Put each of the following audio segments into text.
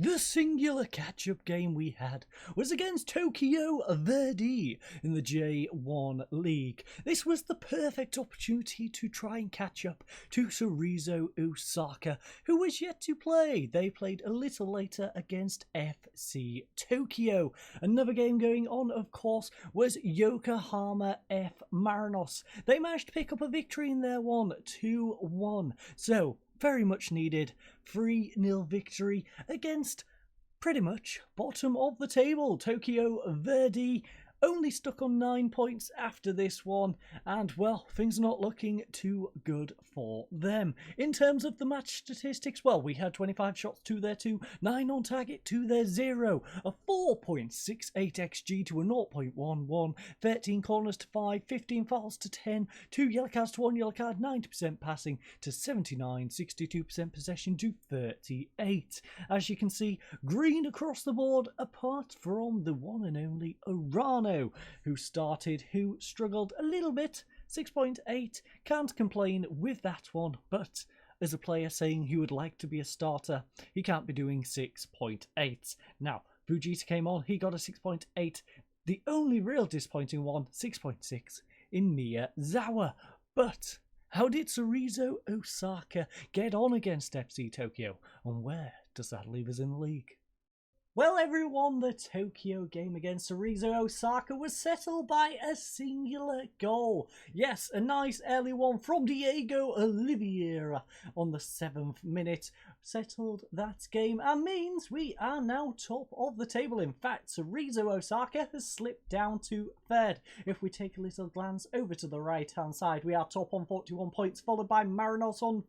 The singular catch-up game we had was against Tokyo Verdy in the J1 League. This was the perfect opportunity to try and catch up to Cerezo Osaka, who was yet to play. They played a little later against FC Tokyo. Another game going on, of course, was Yokohama F Marinos. They managed to pick up a victory in their one, 2-1. So, very much needed 3-0 victory against pretty much bottom of the table. Tokyo Verdy only stuck on 9 points after this one, and well, things are not looking too good for them. In terms of the match statistics, well, we had 25 shots to their 2, 9 on target to their 0, a 4.68 XG to a 0.11, 13 corners to 5, 15 fouls to 10, 2 yellow cards to 1 yellow card, 90% passing to 79, 62% possession to 38. As you can see, green across the board, apart from the one and only Urano, who struggled a little bit. 6.8, can't complain with that one, but as a player saying he would like to be a starter, he can't be doing 6.8. Now, Fujita came on, he got a 6.8. The only real disappointing one, 6.6, in Miyazawa. But how did Cerezo Osaka get on against FC Tokyo, and where does that leave us in the league? Well, everyone, the Tokyo game against Cerezo Osaka was settled by a singular goal. Yes, a nice early one from Diego Oliveira on the 7th minute settled that game and means we are now top of the table. In fact, Cerezo Osaka has slipped down to 3rd. If we take a little glance over to the right-hand side, we are top on 41 points, followed by Marinos on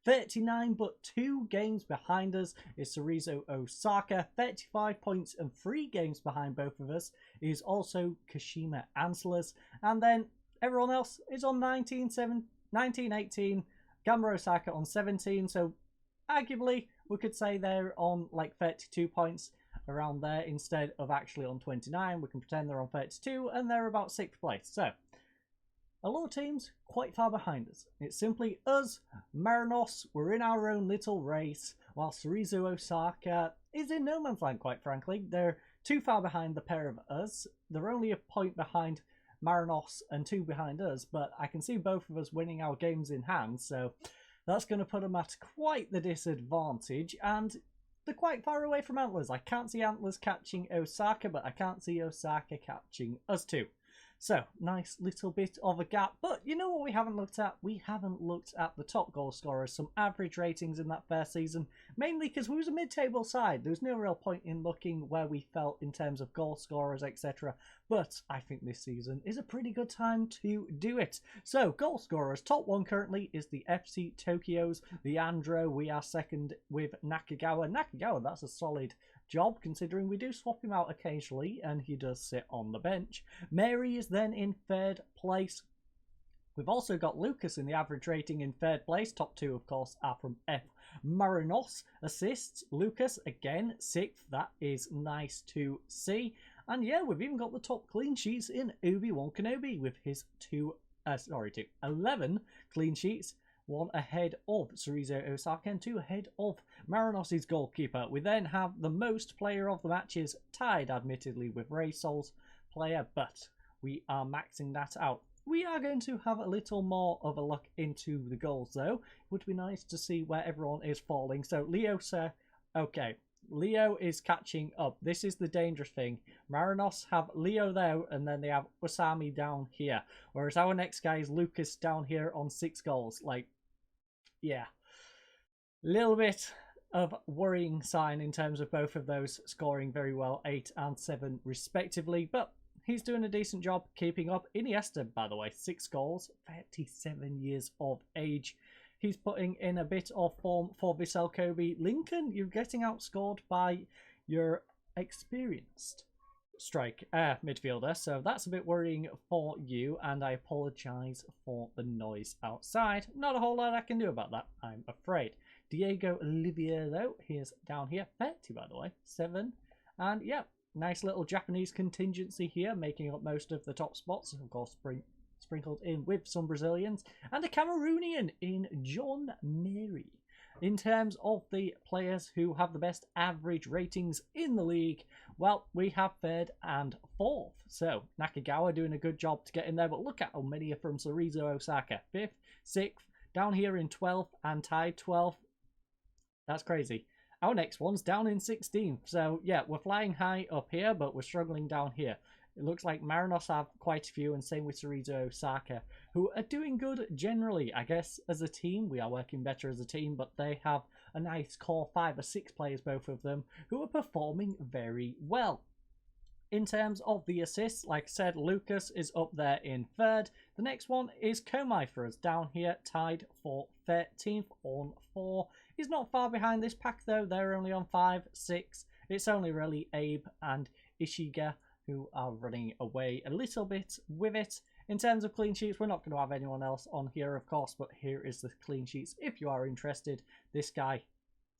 39, but 2 games behind us is Cerezo Osaka, 35 points, and 3 games behind both of us is also Kashima Antlers, and then everyone else is on 19, 18, Gamba Osaka on 17, so arguably we could say they're on like 32 points around there instead of actually on 29. We can pretend they're on 32 and they're about 6th place. So a lot of teams quite far behind us. It's simply us, Marinos, we're in our own little race, while Cerezo Osaka is in no man's land, quite frankly. They're too far behind the pair of us. They're only a point behind Marinos and 2 behind us, but I can see both of us winning our games in hand, so that's going to put them at quite the disadvantage, and they're quite far away from Antlers. I can't see Antlers catching Osaka, but I can't see Osaka catching us too. So, nice little bit of a gap. But you know what we haven't looked at? We haven't looked at the top goal scorers, some average ratings in that first season, mainly because we was a mid-table side. There was no real point in looking where we felt in terms of goal scorers, etc. But I think this season is a pretty good time to do it. So, goal scorers, top 1 currently is the FC Tokyos, the Andro. We are 2nd with Nakagawa. Nakagawa, that's a solid job, considering we do swap him out occasionally and he does sit on the bench. Mary is then in 3rd place. We've also got Lucas in the average rating in 3rd place. Top 2, of course, are from F Marinos. Assists, Lucas again 6th. That is nice to see. And yeah, we've even got the top clean sheets in Obi-Wan Kenobi with his 11 clean sheets. 1 ahead of Cerezo Osaka and 2 ahead of Marinos' goalkeeper. We then have the most player of the matches, tied admittedly with Ray Sol's player, but we are maxing that out. We are going to have a little more of a look into the goals though. It would be nice to see where everyone is falling. So Leo, sir, okay. Leo is catching up. This is the dangerous thing. Marinos have Leo there, and then they have Usami down here. Whereas our next guy is Lucas down here on 6 goals. Like, yeah. Little bit of worrying sign in terms of both of those scoring very well, 8 and 7 respectively. But he's doing a decent job keeping up. Iniesta, by the way, 6 goals, 37 years of age. He's putting in a bit of form for Vissel Kobe. Lincoln, you're getting outscored by your experienced midfielder, so that's a bit worrying for you, and I apologise for the noise outside. Not a whole lot I can do about that, I'm afraid. Diego Olivier, though, he is down here, 30 by the way, 7, and yeah, nice little Japanese contingency here, making up most of the top spots, of course, sprinkled in with some Brazilians, and a Cameroonian in John Mary. In terms of the players who have the best average ratings in the league, well, we have 3rd and 4th. So Nakagawa doing a good job to get in there, but look at how many are from Cerezo Osaka. 5th, 6th, down here in 12th and tied 12th. That's crazy. Our next one's down in 16th. So yeah, we're flying high up here, but we're struggling down here. It looks like Marinos have quite a few, and same with Cerezo Osaka, who are doing good generally. I guess as a team, we are working better as a team, but they have a nice core 5 or 6 players, both of them, who are performing very well. In terms of the assists, like I said, Lucas is up there in 3rd. The next one is Komai for us down here, tied for 13th on 4. He's not far behind this pack though. They're only on 5, 6. It's only really Abe and Ishiga who are running away a little bit with it. In terms of clean sheets, we're not going to have anyone else on here, of course, but here is the clean sheets if you are interested. This guy,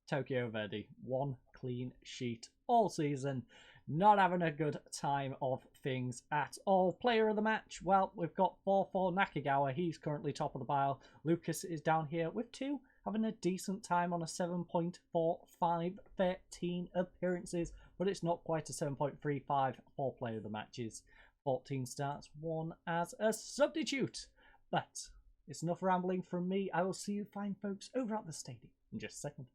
Tokyo Verdy, 1 clean sheet all season. Not having a good time of things at all. Player of the match, well, we've got 4-4 Nakagawa. He's currently top of the pile. Lucas is down here with 2, having a decent time on a 7.45, 13 appearances, but it's not quite a 7.35 for player of the matches. 14 starts, 1 as a substitute. But it's enough rambling from me. I will see you fine folks over at the stadium in just a second.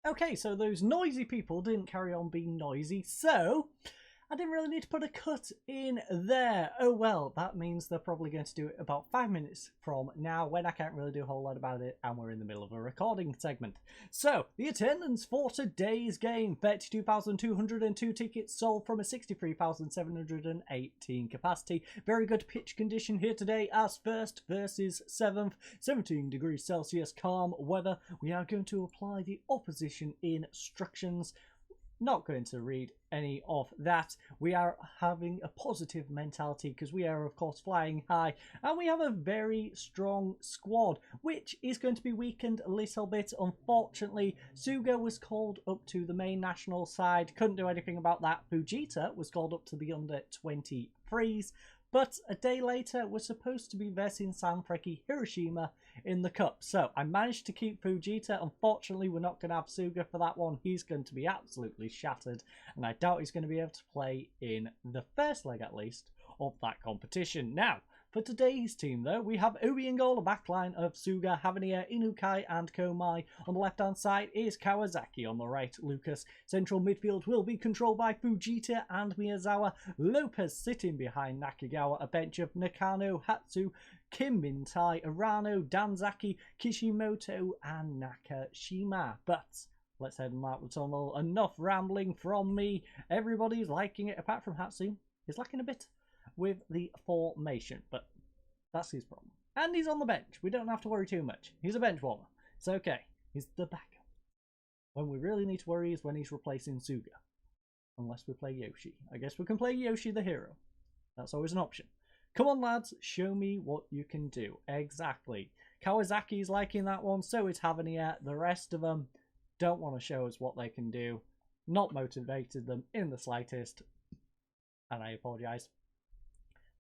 Okay, so those noisy people didn't carry on being noisy, so I didn't really need to put a cut in there. Oh well, that means they're probably going to do it about 5 minutes from now, when I can't really do a whole lot about it and we're in the middle of a recording segment. So, the attendance for today's game: 32,202 tickets sold from a 63,718 capacity. Very good pitch condition here today as 1st versus 7th. 17 degrees Celsius, calm weather. We are going to apply the opposition instructions. Not going to read any of that. We are having a positive mentality because we are, of course, flying high, and we have a very strong squad, which is going to be weakened a little bit. Unfortunately, Suga was called up to the main national side. Couldn't do anything about that. Fujita was called up to the under-23s. But a day later, we're supposed to be versing Sanfrecce Hiroshima in the cup. So I managed to keep Fujita. Unfortunately, we're not going to have Suga for that one. He's going to be absolutely shattered. And I doubt he's going to be able to play in the first leg, at least, of that competition. Now, for today's team, though, we have Obi in goal, a backline of Suga, Havania, Inukai, and Komai. On the left-hand side is Kawasaki. On the right, Lucas. Central midfield will be controlled by Fujita and Miyazawa. Lopez sitting behind Nakagawa. A bench of Nakano, Hatsu, Kim Mintai, Arano, Danzaki, Kishimoto, and Nakashima. But let's head on out the tunnel. Enough rambling from me. Everybody's liking it, apart from Hatsu. He's lacking a bit with the formation, but that's his problem. And he's on the bench. We don't have to worry too much. He's a bench warmer. It's okay. He's the backup. When we really need to worry is when he's replacing Suga. Unless we play Yoshi. I guess we can play Yoshi the hero. That's always an option. Come on, lads. Show me what you can do. Exactly. Kawasaki's liking that one. So is Havania. The rest of them don't want to show us what they can do. Not motivated them in the slightest. And I apologise.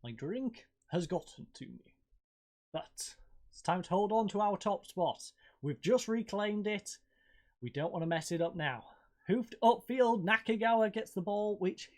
My drink has gotten to me. But it's time to hold on to our top spot. We've just reclaimed it. We don't want to mess it up now. Hoofed upfield, Nakagawa gets the ball, which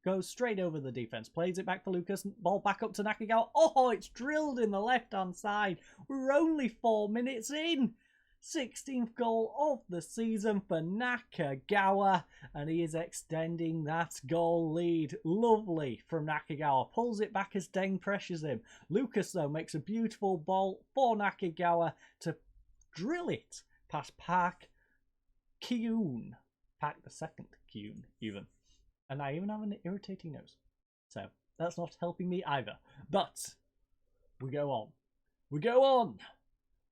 goes straight over the defence. Plays it back for Lucas. Ball back up to Nakagawa. Oh, it's drilled in the left-hand side. We're only 4 minutes in. 16th goal of the season for Nakagawa, and he is extending that goal lead. Lovely from Nakagawa. Pulls it back as Deng pressures him. Lucas, though, makes a beautiful ball for Nakagawa to drill it past Park Kyun. Park the second Kyun, even. And I even have an irritating nose. So that's not helping me either. But we go on. We go on.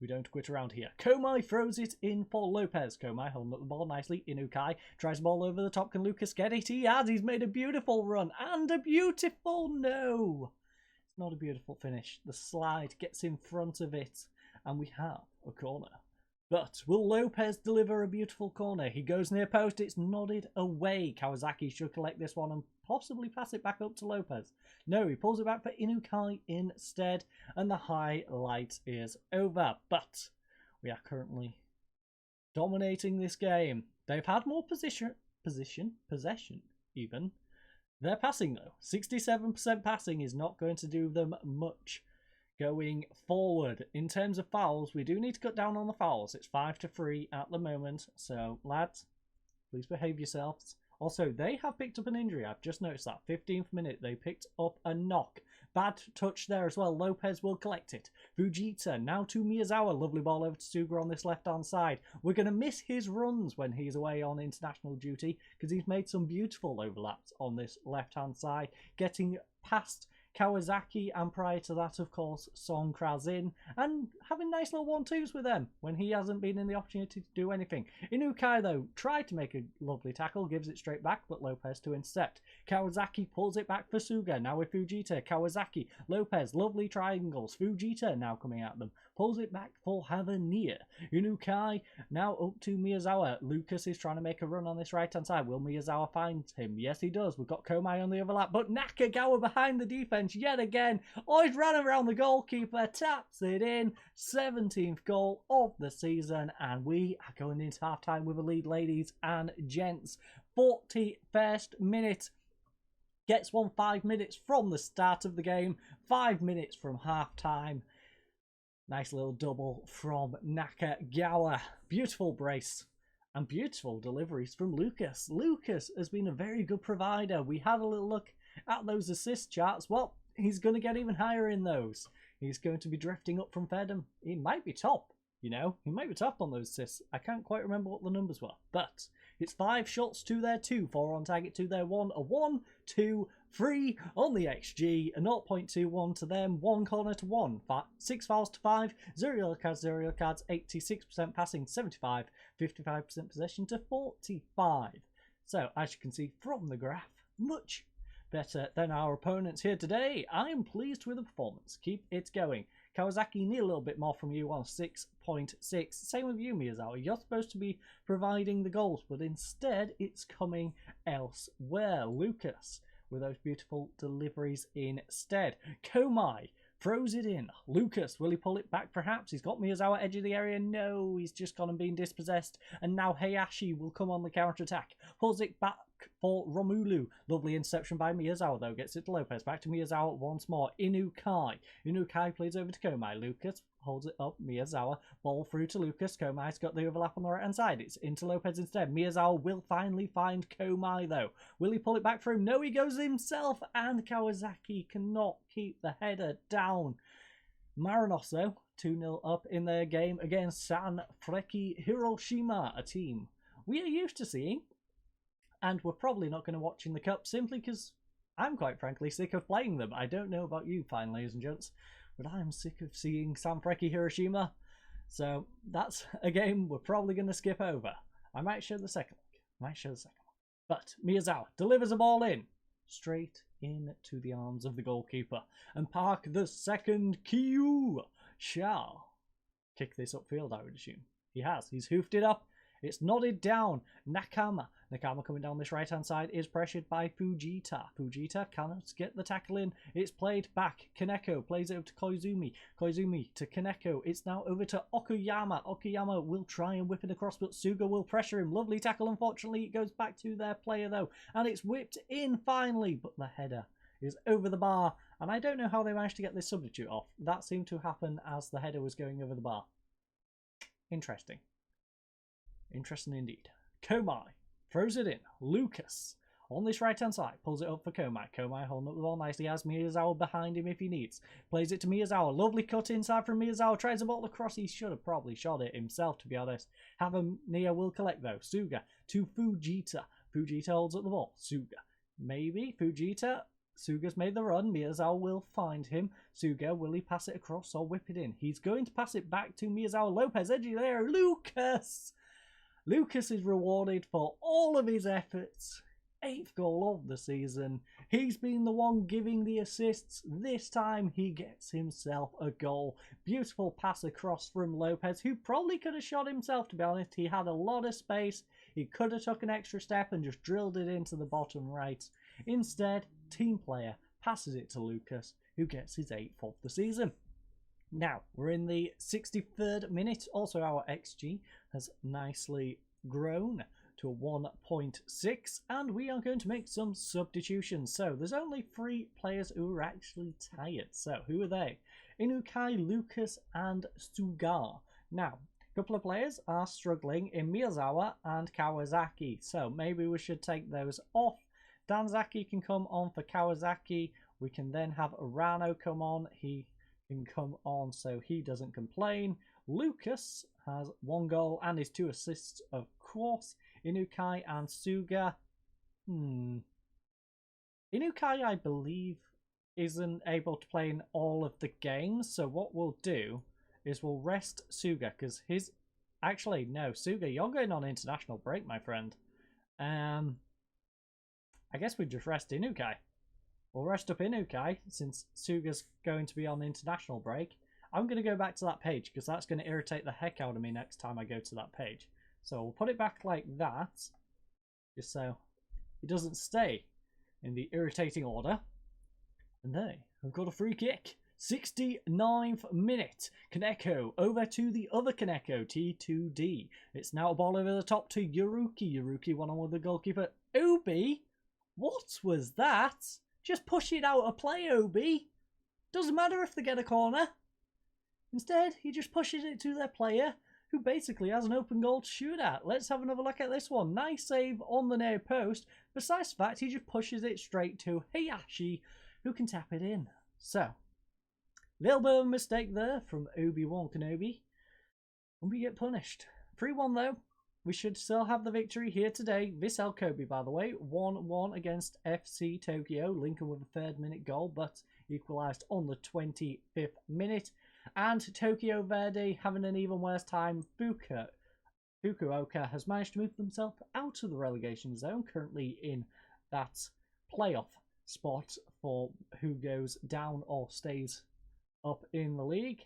We don't quit around here. Komai throws it in for Lopez. Komai holding up the ball nicely. Inukai tries the ball over the top. Can Lucas get it? He has. He's made a beautiful run. And a beautiful no. It's not a beautiful finish. The slide gets in front of it. And we have a corner. But will Lopez deliver a beautiful corner? He goes near post. It's nodded away. Kawasaki should collect this one and possibly pass it back up to Lopez. No, he pulls it back for Inukai instead. And the highlight is over. But we are currently dominating this game. They've had more possession even. Their passing though, 67% passing is not going to do them much going forward. In terms of fouls, we do need to cut down on the fouls. It's 5-3 at the moment, so lads, please behave yourselves. Also, they have picked up an injury. I've just noticed that. 15th minute, they picked up a knock. Bad touch there as well. Lopez will collect it. Fujita now to Miyazawa. Lovely ball over to Suga on this left-hand side. We're going to miss his runs when he's away on international duty because he's made some beautiful overlaps on this left-hand side. Getting past Kawasaki, and prior to that, of course, Song Krazin, and having nice little 1-2s with them when he hasn't been in the opportunity to do anything. Inukai, though, tried to make a lovely tackle, gives it straight back, but Lopez to intercept. Kawasaki pulls it back for Suga, now with Fujita. Kawasaki, Lopez, lovely triangles. Fujita now coming at them, pulls it back for Havanir. Inukai now up to Miyazawa. Lucas is trying to make a run on this right-hand side. Will Miyazawa find him? Yes, he does. We've got Komai on the overlap, but Nakagawa behind the defense yet again. Oh, he's ran around the goalkeeper, taps it in. 17th goal of the season, and we are going into half-time with a lead, ladies and gents. 41st minute. Gets 5 minutes from the start of the game, 5 minutes from half-time. Nice little double from Nakagawa. Beautiful brace and beautiful deliveries from Lucas. Lucas has been a very good provider. We had a little look at those assist charts. Well, he's going to get even higher in those. He's going to be drifting up from Fedham. He might be top, you know. He might be top on those assists. I can't quite remember what the numbers were. But it's 5 shots to their 2, 4 on target to their 1, a 1, 2, 3 on the XG, a 0.21 to them, 1 corner to 1, 6 fouls to 5, 0 yellow cards, 86% passing, 75, 55% possession to 45. So, as you can see from the graph, much better than our opponents here today. I am pleased with the performance. Keep it going. Kawasaki need a little bit more from you on 6.6. Same with you, Miyazawa. You're supposed to be providing the goals, but instead it's coming elsewhere. Lucas with those beautiful deliveries instead. Komai throws it in. Lucas, will he pull it back perhaps? He's got Miyazawa edge of the area. No, he's just gone and been dispossessed. And now Hayashi will come on the counter-attack. Pulls it back for Romulu. Lovely interception by Miyazawa though. Gets it to Lopez. Back to Miyazawa once more. Inukai. Inukai plays over to Komai. Lucas holds it up. Miyazawa. Ball through to Lucas. Komai's got the overlap on the right hand side. It's into Lopez instead. Miyazawa will finally find Komai though. Will he pull it back for him? No, he goes himself. And Kawasaki cannot keep the header down. Marinos though, 2-0 up in their game against Sanfrecce Hiroshima, a team we are used to seeing. And we're probably not going to watch in the Cup simply because I'm quite frankly sick of playing them. I don't know about you, fine ladies and gents, but I'm sick of seeing Sanfrecce Hiroshima. So that's a game we're probably going to skip over. I might show the second one. But Miyazawa delivers a ball in. Straight into the arms of the goalkeeper. And Park the second Kyu shall kick this upfield, I would assume. He has. He's hoofed it up. It's nodded down. Nakama coming down this right-hand side is pressured by Fujita. Fujita cannot get the tackle in. It's played back. Kaneko plays it over to Koizumi. Koizumi to Kaneko. It's now over to Okuyama. Okuyama will try and whip it across, but Suga will pressure him. Lovely tackle. Unfortunately, it goes back to their player, though. And it's whipped in finally, but the header is over the bar. And I don't know how they managed to get this substitute off. That seemed to happen as the header was going over the bar. Interesting. Interesting indeed. Komai throws it in. Lucas on this right hand side pulls it up for Komai. Komai holding up the ball nicely. Has Miyazawa behind him if he needs. Plays it to Miyazawa. Lovely cut inside from Miyazawa. Tries the ball across. He should have probably shot it himself, to be honest. Havanir will collect though. Suga to Fujita. Fujita holds up the ball. Suga. Maybe Fujita. Suga's made the run. Miyazawa will find him. Suga, will he pass it across or whip it in? He's going to pass it back to Miyazawa. Lopez, edgy there. Lucas! Lucas is rewarded for all of his efforts. 8th goal of the season. He's been the one giving the assists. This time he gets himself a goal. Beautiful pass across from Lopez, who probably could have shot himself, to be honest. He had a lot of space. He could have took an extra step and just drilled it into the bottom right. Instead, team player passes it to Lucas, who gets his 8th of the season. Now, we're in the 63rd minute. Also, our XG has nicely grown to 1.6, and we are going to make some substitutions. So there's only 3 players who are actually tired. So who are they? Inukai, Lucas, and Suga. Now, a couple of players are struggling in Miyazawa and Kawasaki, so maybe we should take those off. Danzaki can come on for Kawasaki. We can then have Urano come on. He can come on so he doesn't complain. Lucas has 1 goal and his 2 assists, of course. Inukai and Suga. Inukai, I believe, isn't able to play in all of the games, so what we'll do is we'll rest Suga, because his... Actually, no, Suga, you're going on international break, my friend. I guess we just rest Inukai. We'll rest up Inukai, since Suga's going to be on international break. I'm going to go back to that page, because that's going to irritate the heck out of me next time I go to that page. So we'll put it back like that, just so it doesn't stay in the irritating order. And they have got a free kick. 69th minute. Kaneko over to the other Kaneko, T2D. It's now a ball over the top to Yuruki. Yuruki one-on-one with the goalkeeper. Obi? What was that? Just push it out of play, Obi. Doesn't matter if they get a corner. Instead, he just pushes it to their player, who basically has an open goal to shoot at. Let's have another look at this one. Nice save on the near post. Besides the fact, he just pushes it straight to Hayashi, who can tap it in. So, little bit of a mistake there from Obi-Wan Kenobi. And we get punished. 3-1 though. We should still have the victory here today. Vissel Kobe, by the way, 1-1 against FC Tokyo. Lincoln with a 3rd minute goal, but equalised on the 25th minute. And Tokyo Verdy having an even worse time. Fukuoka has managed to move themselves out of the relegation zone, currently in that playoff spot for who goes down or stays up in the league.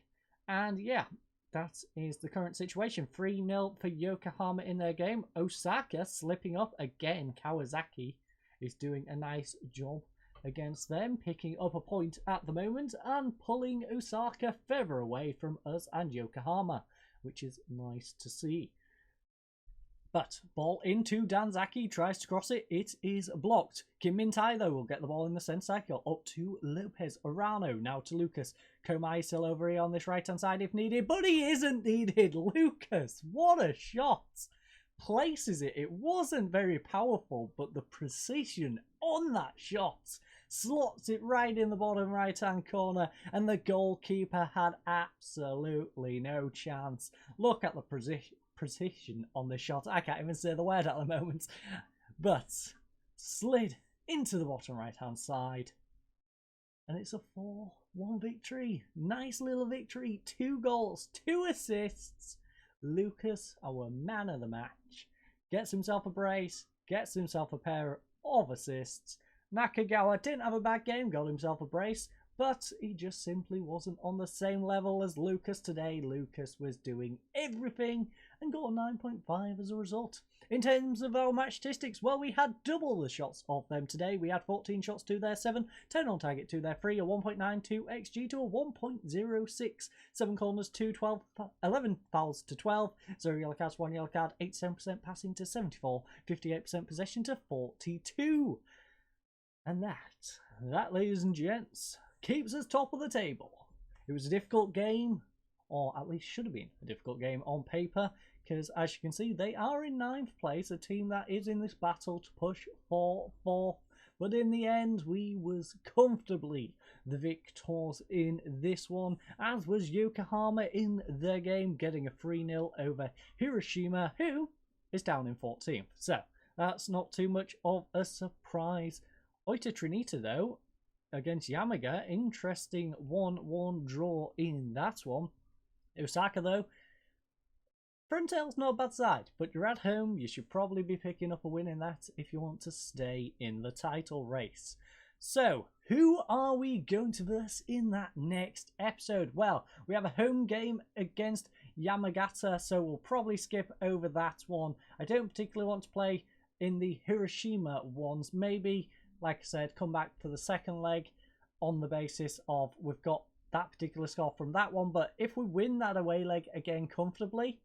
And yeah, that is the current situation. 3-0 for Yokohama in their game. Osaka slipping up again. Kawasaki is doing a nice job against them, picking up a point at the moment and pulling Osaka further away from us and Yokohama, which is nice to see. But ball into Danzaki, tries to cross it. It is blocked. Kim Min-tai, though, will get the ball in the centre circle. Up to Lopez. Urano, now to Lucas. Komai still over here on this right-hand side if needed, but he isn't needed. Lucas, what a shot. Places it. It wasn't very powerful, but the precision on that shot slots it right in the bottom right-hand corner, and the goalkeeper had absolutely no chance. Look at the precision on this shot. I can't even say the word at the moment, but slid into the bottom right-hand side, and it's a 4-1 victory. Nice little victory. 2 goals, 2 assists. Lucas, our man of the match, gets himself a brace, gets himself a pair of assists. Nakagawa didn't have a bad game, got himself a brace, but he just simply wasn't on the same level as Lucas today. Lucas was doing everything and got a 9.5 as a result. In terms of our match statistics, well, we had double the shots of them today. We had 14 shots to their 7, 10 on target to their 3, a 1.92 XG to a 1.06, 7 corners to 12, 11 fouls to 12, 0 yellow cards, 1 yellow card, 87% passing to 74, 58% possession to 42. And that, ladies and gents, keeps us top of the table. It was a difficult game, or at least should have been a difficult game on paper, because as you can see, they are in 9th place, a team that is in this battle to push for 4th. But in the end, we was comfortably the victors in this one, as was Yokohama in their game, getting a 3-0 over Hiroshima, who is down in 14th. So that's not too much of a surprise. Oita Trinita, though, against Yamaga, interesting 1-1 draw in that one. Osaka, though, Frontail's not a bad side, but you're at home. You should probably be picking up a win in that if you want to stay in the title race. So, who are we going to verse in that next episode? Well, we have a home game against Yamagata, so we'll probably skip over that one. I don't particularly want to play in the Hiroshima ones. Maybe, like I said, come back for the second leg on the basis of we've got that particular score from that one. But if we win that away leg again comfortably,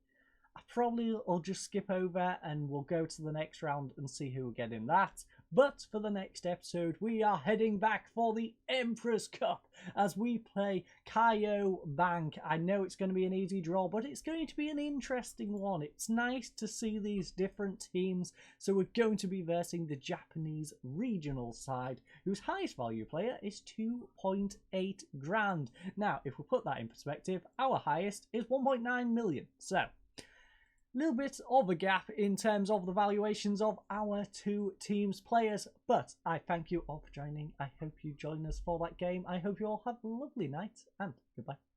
I probably will just skip over and we'll go to the next round and see who will get in that. But for the next episode, we are heading back for the Emperor's Cup as we play Kaio Bank. I know it's going to be an easy draw, but it's going to be an interesting one. It's nice to see these different teams. So we're going to be versing the Japanese regional side, whose highest value player is 2.8 grand. Now, if we put that in perspective, our highest is 1.9 million. So, little bit of a gap in terms of the valuations of our two teams' players, but I thank you all for joining. I hope you join us for that game. I hope you all have a lovely night, and goodbye.